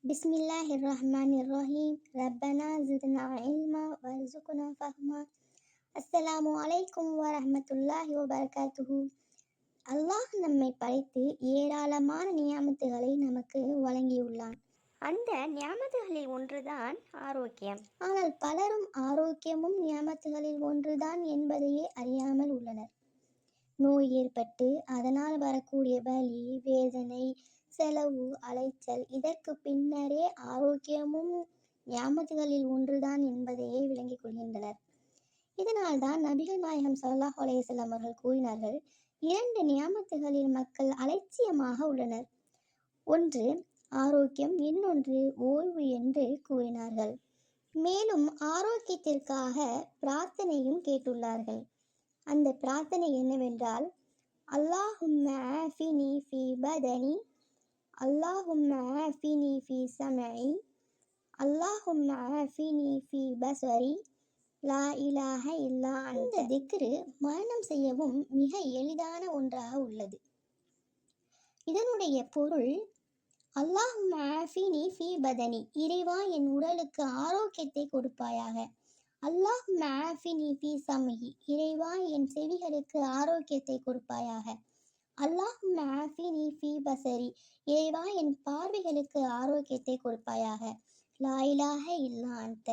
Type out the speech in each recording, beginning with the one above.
பிஸ்மில்லாஹிர்ரஹ்மானிர்ரஹீம். ரப்பனா ஜித்னா இல்மா வர்சுக்னா ஃபஹ்மா. அஸ்ஸலாமு அலைக்கும் வரஹ்மத்துல்லாஹி வபரகாத்துஹு. அல்லாஹ் நம்மை படைத்து ஏராளமான நியாமத்துகளை நமக்கு வழங்கியுள்ளான். அந்த நியாமத்துகளில் ஒன்றுதான் ஆரோக்கியம். ஆனால் பலரும் ஆரோக்கியமும் நியாமத்துகளில் ஒன்றுதான் என்பதையே அறியாமல் உள்ளனர். நோய் ஏற்பட்டு அதனால் வரக்கூடிய வலி, வேதனை, செலவு, அலைச்சல், இதற்கு பின்னரே ஆரோக்கியமும் நியாமத்துகளில் ஒன்றுதான் என்பதையே விளங்கிக் கொள்கின்றனர். இதனால் தான் நபிகள் நாயகம் ஸல்லல்லாஹு அலைஹி வஸல்லம் அவர்கள் கூறினார்கள், 2 நியாமத்துகளில் மக்கள் அலட்சியமாக உள்ளனர். ஒன்று ஆரோக்கியம், இன்னொன்று ஓய்வு என்று கூறினார்கள். மேலும் ஆரோக்கியத்திற்காக பிரார்த்தனையும் கேட்டுள்ளார்கள். அந்த பிரார்த்தனை என்னவென்றால், அல்லாஹும்ம ஆஃபினி ஃபீ பதனி, அல்லாஹும்ம ஆஃபினி ஃபீ சமஇ, அல்லாஹும்ம ஆஃபினி ஃபீ பஸரி, லா இலாஹ இல்லா அன்த. இந்த திக்ரு மரணம் செய்யவும் மிக எளிதான ஒன்றாக உள்ளது. இதனுடைய பொருள், அல்லாஹும்ம ஆஃபினி ஃபீ பதனி, இறைவா என் உடலுக்கு ஆரோக்கியத்தை கொடுப்பாயாக. அல்லாஹும்ம ஆஃபினி ஃபீ சம்இ, இறைவா என் செவிகளுக்கு ஆரோக்கியத்தை கொடுப்பாயாக. அல்லாஹும்ம ஆஃபினி ஃபீ பஸரி, இறைவா என் பார்வைகளுக்கு ஆரோக்கியத்தை கொடுப்பாயாக. லா இலாஹ இல்லா அன்த,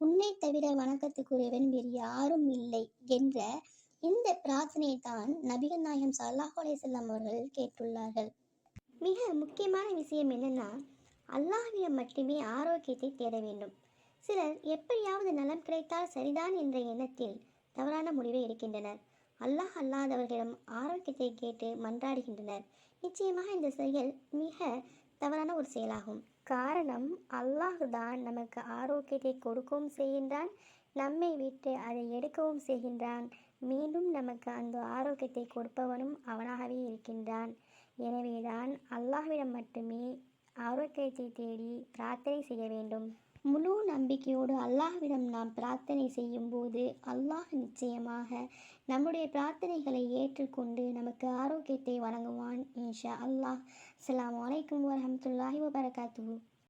உன்னை தவிர வணக்கத்துக்குரியவன் வேறு யாரும் இல்லை என்ற இந்த பிரார்த்தனை தான் நபிகள் நாயகம் ஸல்லல்லாஹு அலைஹி வஸல்லம் அவர்கள் கேட்டுள்ளார்கள். மிக முக்கியமான விஷயம் என்னன்னா, அல்லாஹ்விடம் மட்டுமே ஆரோக்கியத்தை தேட வேண்டும். சிலர் எப்படியாவது நலம் கிடைத்தால் சரிதான் என்ற எண்ணத்தில் தவறான முடிவை எடுக்கின்றனர். அல்லாஹ் அல்லாதவர்களிடம் ஆரோக்கியத்தை கேட்டு மன்றாடுகின்றனர். நிச்சயமாக இந்த செயல் மிக தவறான ஒரு செயலாகும். காரணம், அல்லாஹ் தான் நமக்கு ஆரோக்கியத்தை கொடுக்கவும் செய்கின்றான், நம்மை விட்டு அதை எடுக்கவும் செய்கின்றான். மீண்டும் நமக்கு அந்த ஆரோக்கியத்தை கொடுப்பவனும் அவனாகவே இருக்கின்றான். எனவேதான் அல்லாஹ்விடம் மட்டுமே ஆரோக்கியத்தை தேடி பிரார்த்தனை செய்ய வேண்டும். முழு நம்பிக்கையோடு அல்லாஹ்விடம் நாம் பிரார்த்தனை செய்யும் போது அல்லாஹ் நிச்சயமாக நம்முடைய பிரார்த்தனைகளை ஏற்றுக்கொண்டு நமக்கு ஆரோக்கியத்தை வழங்குவான் இன்ஷா அல்லாஹ். அஸ்ஸலாமு அலைக்கும் வரஹ்மத்துல்லாஹி வபரகாத்துஹு.